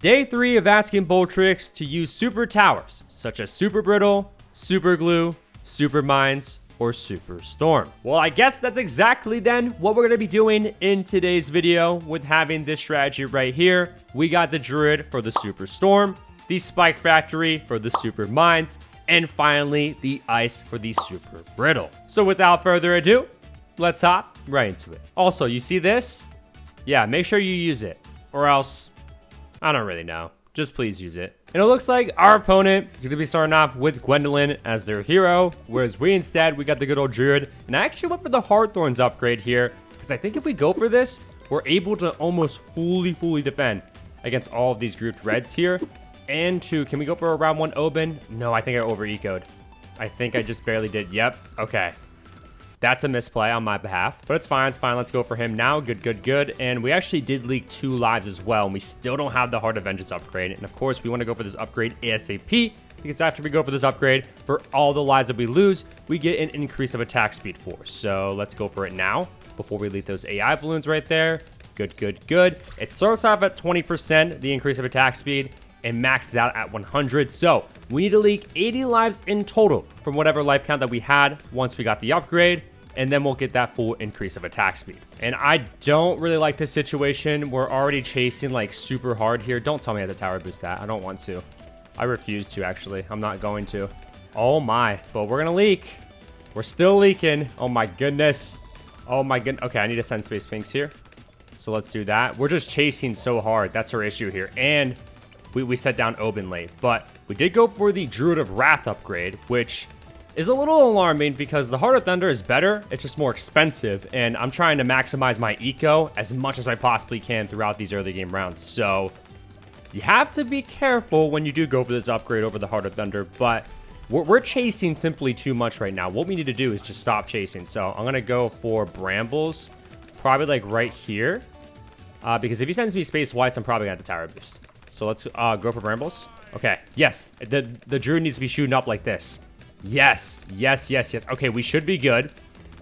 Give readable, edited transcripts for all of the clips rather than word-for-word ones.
Day 3 of asking Boltrix to use super towers, such as Super Brittle, Super Glue, Super Mines, or Super Storm. Well, I guess that's exactly then what we're going to be doing in today's video with having this strategy right here. We got the Druid for the Super Storm, the Spike Factory for the Super Mines, and finally the Ice for the Super Brittle. So without further ado, let's hop right into it. Also, you see this? Yeah, make sure you use it, or else I don't really know. Just please use it. And it looks like our opponent is going to be starting off with Gwendolyn as their hero, whereas we got the good old Druid. And I actually went for the Heartthorns upgrade here, because I think if we go for this, we're able to almost fully defend against all of these grouped reds here. And can we go for a round 1 Oben? No, I think I over-ecoed. I think I just barely did. Yep. Okay. That's a misplay on my behalf, but it's fine. It's fine. Let's go for him now. Good. And we actually did leak 2 lives as well, and we still don't have the Heart of Vengeance upgrade. And of course, we want to go for this upgrade ASAP, because after we go for this upgrade, for all the lives that we lose, we get an increase of attack speed force. So let's go for it now before we leak those AI balloons right there. Good. It starts off at 20%, the increase of attack speed, and maxes out at 100. So we need to leak 80 lives in total from whatever life count that we had once we got the upgrade, and then we'll get that full increase of attack speed. And I don't really like this situation. We're already chasing like super hard here. Don't tell me I have to tower boost that. I don't want to. I refuse to, actually. I'm not going to. Oh my, but we're gonna leak. We're still leaking. Oh my goodness. Okay, I need to send space pinks here. So let's do that. We're just chasing so hard. That's our issue here. And we set down Oben late, but we did go for the Druid of Wrath upgrade, which is a little alarming because the Heart of Thunder is better. It's just more expensive, and I'm trying to maximize my eco as much as I possibly can throughout these early game rounds. So you have to be careful when you do go for this upgrade over the Heart of Thunder, but we're chasing simply too much right now. What we need to do is just stop chasing. So I'm going to go for Brambles, probably like right here, because if he sends me Space Whites, I'm probably going to have to tower boost. So let's go for Brambles. Okay, yes. The Druid needs to be shooting up like this. Yes. Okay, we should be good,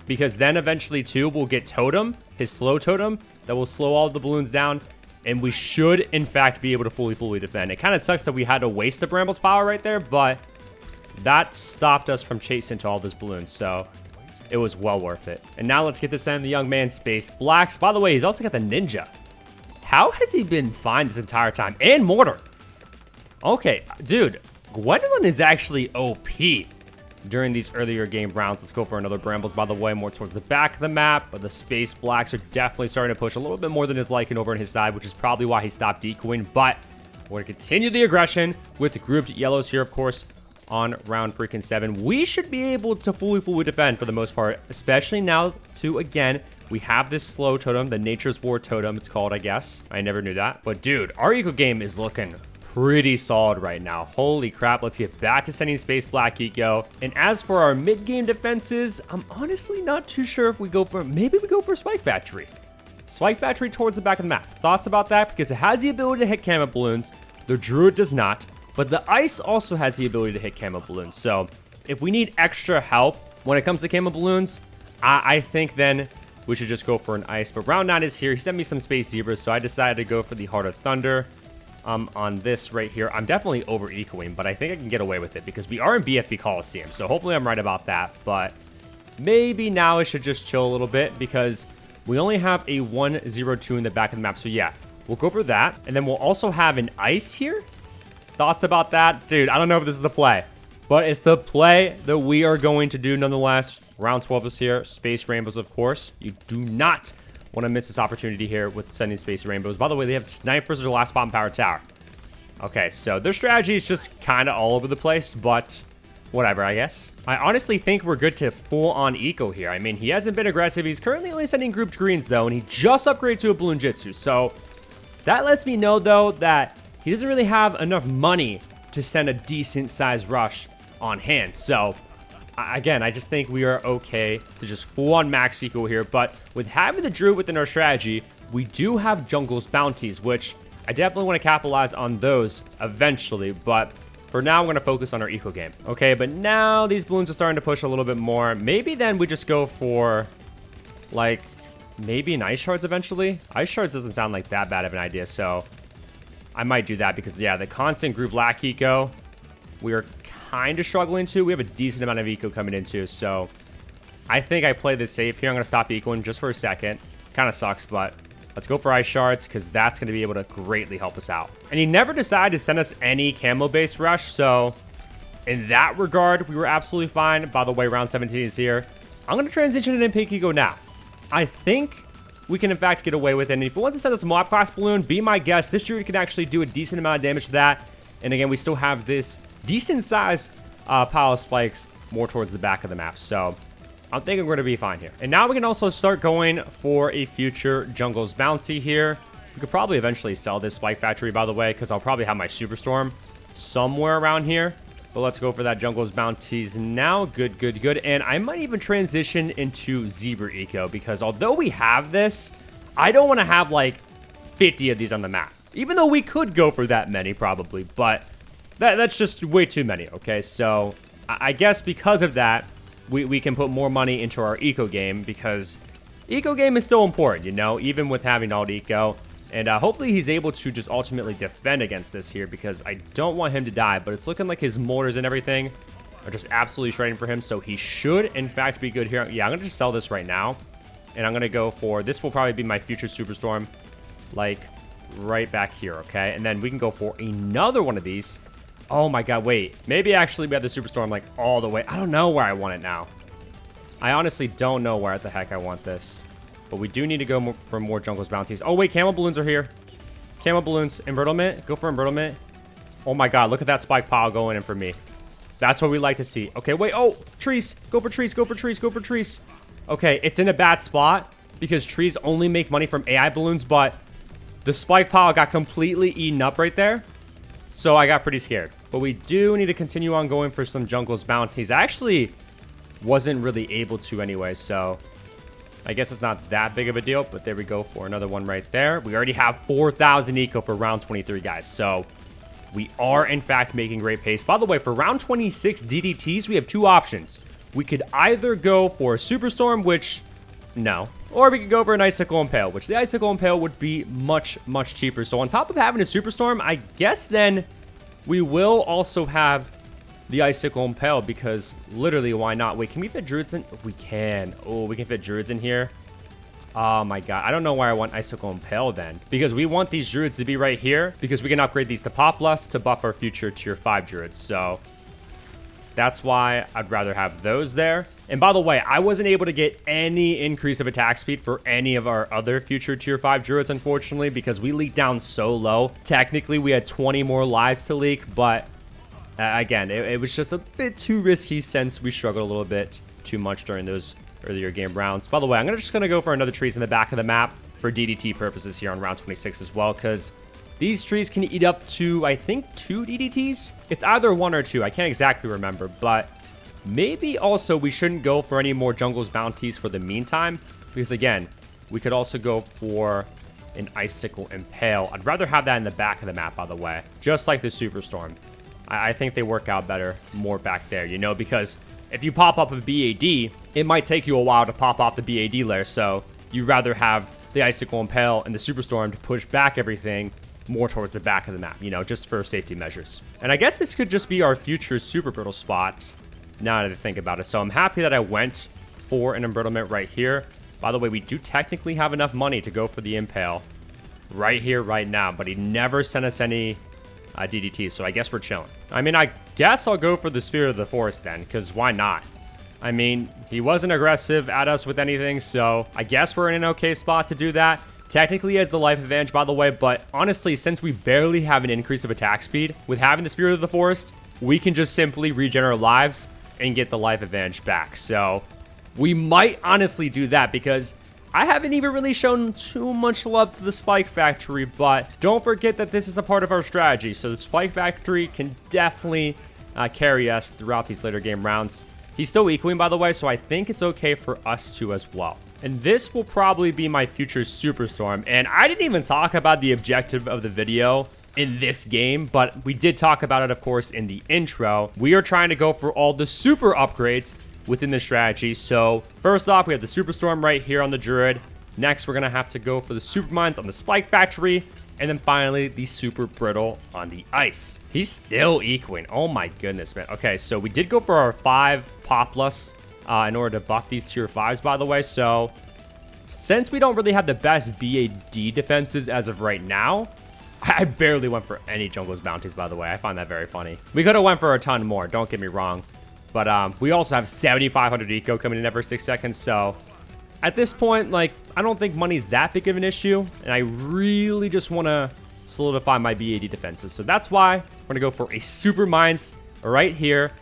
because then eventually, too, we'll get Totem, his slow Totem, that will slow all the balloons down, and we should, in fact, be able to fully defend. It kind of sucks that we had to waste the Brambles power right there, but that stopped us from chasing to all those balloons, so it was well worth it. And now let's get this down the young man Space Blacks. By the way, he's also got the Ninja. How has he been fine this entire time? And Mortar. Okay, dude, Gwendolyn is actually OP during these earlier game rounds. Let's go for another Brambles, by the way, more towards the back of the map. But the Space Blacks are definitely starting to push a little bit more than his liking over on his side, which is probably why he stopped decoying. But we're going to continue the aggression with the grouped yellows here, of course, on round freaking 7. We should be able to fully defend for the most part, especially now, too, again, we have this slow totem, the Nature's War totem, it's called, I guess. I never knew that. But dude, our eco game is looking pretty solid right now. Holy crap, let's get back to sending Space Black eco. And as for our mid-game defenses, I'm honestly not too sure if we go for, maybe we go for Spike Factory. Spike Factory towards the back of the map. Thoughts about that? Because it has the ability to hit camo balloons. The Druid does not. But the Ice also has the ability to hit camo balloons. So if we need extra help when it comes to camo balloons, I think then we should just go for an Ice. But round 9 is here. He sent me some Space Zebras, so I decided to go for the Heart of Thunder on this right here. I'm definitely over-ecoing, but I think I can get away with it because we are in BFB Coliseum, so hopefully I'm right about that. But maybe now I should just chill a little bit because we only have a 1-0-2 in the back of the map. So yeah, we'll go for that. And then we'll also have an Ice here. Thoughts about that? Dude, I don't know if this is the play, but it's the play that we are going to do nonetheless. Round 12 is here. Space Rainbows, of course. You do not want to miss this opportunity here with sending Space Rainbows. By the way, they have snipers at their last bomb power tower. Okay, so their strategy is just kind of all over the place, but whatever, I guess. I honestly think we're good to full-on eco here. I mean, he hasn't been aggressive. He's currently only sending grouped greens, though, and he just upgraded to a Bloon Jitsu. So that lets me know, though, that he doesn't really have enough money to send a decent-sized rush on hand. So again, I just think we are okay to just full-on max eco here. But with having the Druid within our strategy, we do have Jungle's Bounties, which I definitely want to capitalize on those eventually. But for now, I'm going to focus on our eco game. Okay, but now these balloons are starting to push a little bit more. Maybe then we just go for, like, maybe an Ice Shards eventually. Ice Shards doesn't sound like that bad of an idea, so I might do that because, yeah, the constant group lack eco, we are kind of struggling to. We have a decent amount of eco coming into, so I think I play this safe here. I'm going to stop ecoing just for a second. Kind of sucks, but let's go for ice shards because that's going to be able to greatly help us out. And he never decided to send us any camo-based rush, so in that regard, we were absolutely fine. By the way, round 17 is here. I'm going to transition it in pink eco now. I think we can, in fact, get away with it. And if it wants to send us a mob class balloon, be my guest. This druid can actually do a decent amount of damage to that. And again, we still have this decent size pile of spikes more towards the back of the map. So I'm thinking we're going to be fine here. And now we can also start going for a future Jungle's Bounty here. We could probably eventually sell this Spike Factory, by the way, because I'll probably have my Superstorm somewhere around here. But let's go for that Jungle's Bounties now. Good, good, good. And I might even transition into Zebra Eco, because although we have this, I don't want to have like 50 of these on the map. Even though we could go for that many probably, but that's just way too many, okay? So I guess because of that, we can put more money into our eco game, because eco game is still important, you know, even with having alt eco. And hopefully he's able to just ultimately defend against this here, because I don't want him to die. But it's looking like his mortars and everything are just absolutely shredding for him. So he should, in fact, be good here. Yeah, I'm going to just sell this right now. And I'm going to go for, this will probably be my future Superstorm, like right back here, okay? And then we can go for another one of these. Oh my god, wait. Maybe actually we have the Superstorm like all the way. I don't know where I want it now. I honestly don't know where the heck I want this. But we do need to go for more Jungle's Bounties. Oh, wait, Camo Balloons are here. Camo Balloons. Embrittlement. Go for Embrittlement. Oh, my God. Look at that spike pile going in for me. That's what we like to see. Okay, wait. Oh, trees. Go for trees. Go for trees. Go for trees. Okay, it's in a bad spot because trees only make money from AI balloons, but the spike pile got completely eaten up right there. So I got pretty scared. But we do need to continue on going for some Jungle's Bounties. I actually wasn't really able to anyway, so I guess it's not that big of a deal, but there we go for another one right there. We already have 4,000 eco for round 23, guys. So we are, in fact, making great pace. By the way, for round 26 DDTs, we have two options. We could either go for a Superstorm, which, no. Or we could go for an Icicle Impale, which the Icicle Impale would be much, much cheaper. So on top of having a Superstorm, I guess then we will also have the Icicle Impale, because literally, why not? Wait, can we fit Druids in? We can. Oh, we can fit Druids in here. Oh my god. I don't know why I want Icicle Impale then, because we want these Druids to be right here, because we can upgrade these to Pop Lust to buff our future tier 5 Druids. So that's why I'd rather have those there. And by the way, I wasn't able to get any increase of attack speed for any of our other future tier 5 Druids, unfortunately, because we leaked down so low. Technically, we had 20 more lives to leak, but again, it was just a bit too risky since we struggled a little bit too much during those earlier game rounds. By the way, I'm just going to go for another trees in the back of the map for DDT purposes here on round 26 as well, because these trees can eat up to, I think, 2 DDTs. It's either 1 or 2. I can't exactly remember, but maybe also we shouldn't go for any more Jungle's Bounties for the meantime, because again, we could also go for an Icicle Impale. I'd rather have that in the back of the map, by the way, just like the Superstorm. I think they work out better more back there, you know, because if you pop up a BAD, it might take you a while to pop off the BAD layer, so you'd rather have the Icicle Impale and the Superstorm to push back everything more towards the back of the map, you know, just for safety measures. And I guess this could just be our future Super Brittle spot, now that I think about it. So I'm happy that I went for an Embrittlement right here. By the way, we do technically have enough money to go for the Impale right here, right now, but he never sent us any DDT, so I guess we're chilling. I mean, I guess I'll go for the Spirit of the Forest then, because why not? I mean, he wasn't aggressive at us with anything, so I guess we're in an okay spot to do that. Technically, he has the life advantage, by the way, but honestly, since we barely have an increase of attack speed, with having the Spirit of the Forest, we can just simply regenerate lives and get the life advantage back. So we might honestly do that, because I haven't even really shown too much love to the Spike Factory, but don't forget that this is a part of our strategy. So the Spike Factory can definitely carry us throughout these later game rounds. He's still ecoing, by the way, so I think it's okay for us to as well. And this will probably be my future Superstorm. And I didn't even talk about the objective of the video in this game, but we did talk about it, of course, in the intro. We are trying to go for all the super upgrades within the strategy. So first off, we have the Superstorm right here on the Druid. Next, we're going to have to go for the Super Mines on the Spike Factory. And then finally, the super brittle on the ice. He's still equaling. Oh my goodness, man. Okay, so we did go for our 5 Populus in order to buff these tier 5s, by the way. So since we don't really have the best BAD defenses as of right now, I barely went for any Jungle's bounties, by the way. I find that very funny. We could have went for a ton more, don't get me wrong. But we also have 7,500 eco coming in every 6 seconds. So at this point, like, I don't think money's that big of an issue. And I really just want to solidify my BAD defenses. So that's why we're going to go for a Super Mines right here.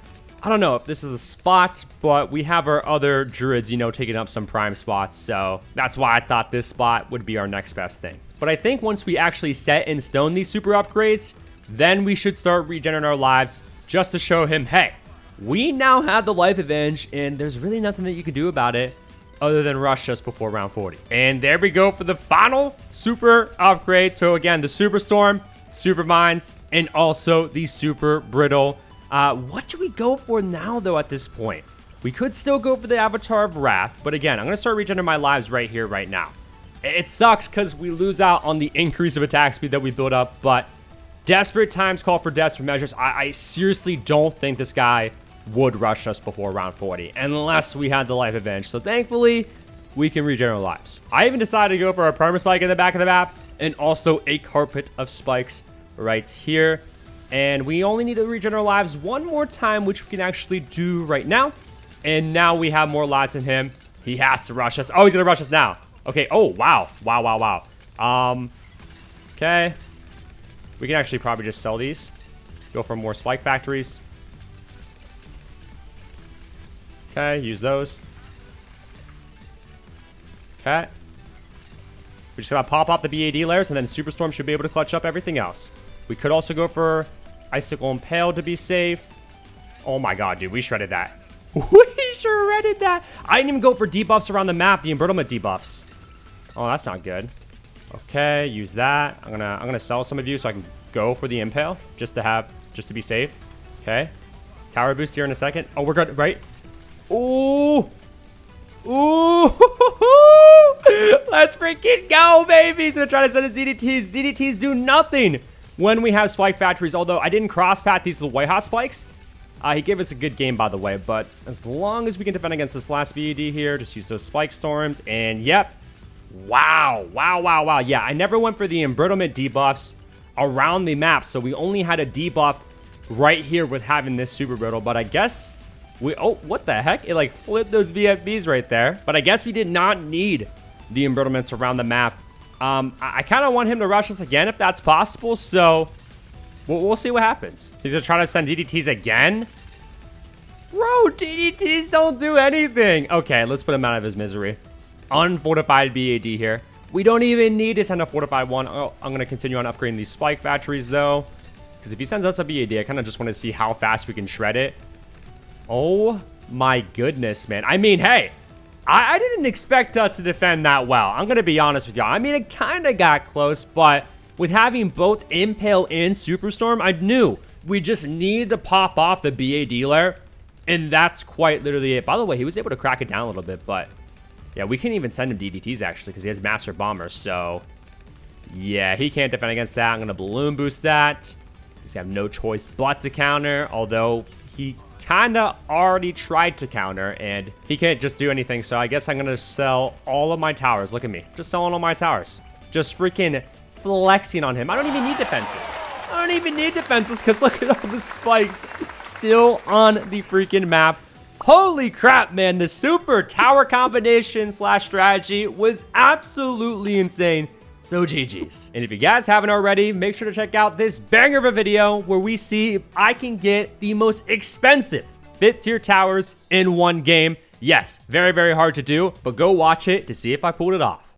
I don't know if this is the spot, but we have our other druids, you know, taking up some prime spots. So that's why I thought this spot would be our next best thing. But I think once we actually set in stone these super upgrades, then we should start regenerating our lives just to show him, hey, we now have the life advantage and there's really nothing that you can do about it other than rush us before round 40. And there we go for the final super upgrade. So again, the Super Storm, Super Mines, and also the Super Brittle. What do we go for now, though, at this point? We could still go for the Avatar of Wrath, but again, I'm going to start regenerating my lives right here, right now. It sucks because we lose out on the increase of attack speed that we build up, but desperate times call for desperate measures. I seriously don't think this guy would rush us before round 40, unless we had the life advantage. So thankfully, we can regenerate lives. I even decided to go for a perma spike in the back of the map, and also a carpet of spikes right here. And we only need to regenerate lives one more time, which we can actually do right now. And now we have more lives in him. He has to rush us. Oh, he's gonna rush us now. Okay. Oh, wow. Wow. Okay. We can actually probably just sell these. Go for more spike factories. Okay, use those. Okay. We just gotta pop off the BAD layers, and then Superstorm should be able to clutch up everything else. We could also go for Icicle Impale to be safe. Oh my god, dude, we shredded that. We shredded that. I didn't even go for debuffs around the map, the embrittlement debuffs. Oh, that's not good. Okay, use that. I'm gonna sell some of you so I can go for the Impale just to be safe. Okay. Tower boost here in a second. Oh, we're good, right? Ooh. Ooh. Let's freaking go, baby. He's gonna try to send his DDTs. DDTs do nothing when we have spike factories, although I didn't cross path these little white hot spikes. He gave us a good game, by the way, but as long as we can defend against this last BAD here, just use those spike storms, and yep. Wow. Yeah, I never went for the embrittlement debuffs around the map, so we only had a debuff right here with having this super brittle, but I guess oh, what the heck? It like flipped those VFBs right there, but I guess we did not need the embrittlements around the map. I kind of want him to rush us again if that's possible, so we'll see what happens. He's gonna try to send DDTs again? Bro, DDTs don't do anything. Okay, let's put him out of his misery. Unfortified BAD here. We don't even need to send a fortified one. Oh, I'm gonna continue on upgrading these spike factories though, because if he sends us a BAD, I kind of just want to see how fast we can shred it. Oh my goodness, man. I mean, hey, I didn't expect us to defend that well. I'm gonna be honest with y'all. I mean, it kind of got close, but with having both Impale and Superstorm, I knew we just needed to pop off the BAD layer, and that's quite literally it. By the way, he was able to crack it down a little bit, but yeah, we can't even send him DDTs actually because he has Master Bomber, so yeah, he can't defend against that. I'm gonna balloon boost that. He's have no choice but to counter, although he kind of already tried to counter and he can't just do anything. So I guess I'm gonna sell all of my towers. Look at me, just selling all my towers, just freaking flexing on him. I don't even need defenses. I don't even need defenses because look at all the spikes still on the freaking map. Holy crap, man, the super tower combination slash strategy was absolutely insane. So GG's. And if you guys haven't already, make sure to check out this banger of a video where we see if I can get the most expensive 5th tier towers in one game. Yes, very, very hard to do, but go watch it to see if I pulled it off.